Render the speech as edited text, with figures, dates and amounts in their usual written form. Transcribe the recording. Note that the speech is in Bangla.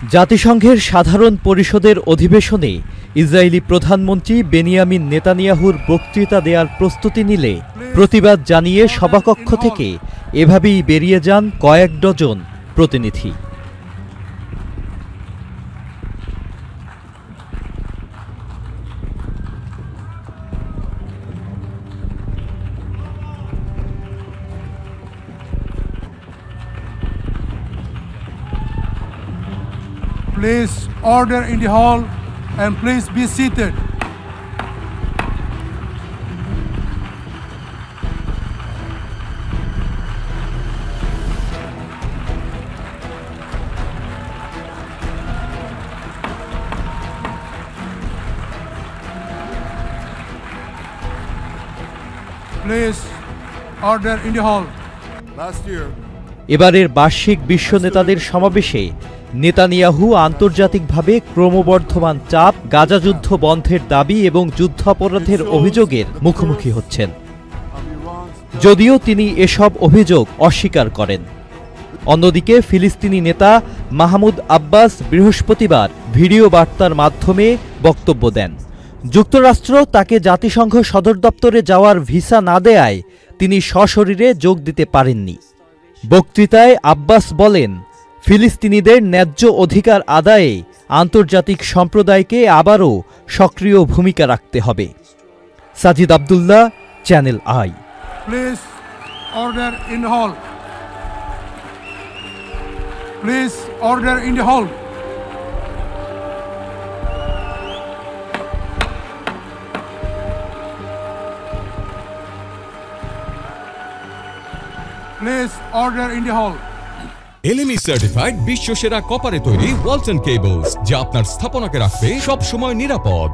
জাতিসংঘের সাধারণ পরিষদের অধিবেশনে ইসরায়েলি প্রধানমন্ত্রী বেনিয়ামিন নেতানিয়াহুর বক্তৃতা দেওয়ার প্রস্তুতি নিলে প্রতিবাদ জানিয়ে সভাকক্ষ থেকে এভাবেই বেরিয়ে যান কয়েক ডজন প্রতিনিধি। Please order in the hall and please be seated. Please order in the hall. Last year, এবারের বার্ষিক বিশ্ব নেতাদের সমাবেশে নেতানিয়াহু আন্তর্জাতিকভাবে ক্রমবর্ধমান চাপ, গাজা যুদ্ধ বন্ধের দাবি এবং যুদ্ধাপরাধের অভিযোগের মুখোমুখি হচ্ছেন, যদিও তিনি এসব অভিযোগ অস্বীকার করেন। অন্যদিকে ফিলিস্তিনি নেতা মাহমুদ আব্বাস বৃহস্পতিবার ভিডিও বার্তার মাধ্যমে বক্তব্য দেন। যুক্তরাষ্ট্র তাকে জাতিসংঘ সদর দপ্তরে যাওয়ার ভিসা না দেয়ায় তিনি সশরীরে যোগ দিতে পারেননি। বক্তৃতায় আব্বাস বলেন, ফিলিস্তিনিদের ন্যায্য অধিকার আদায়ে আন্তর্জাতিক সম্প্রদায়কে আবারও সক্রিয় ভূমিকা রাখতে হবে। Sajid Abdullah, channel I. Please order in the hall. Please order in the hall. Please order in the hall. LME certified বিশ্বসেরা কপারে তৈরি ওয়ালটন কেবলস, যা আপনার স্থাপনাকে রাখবে সব সময় নিরাপদ।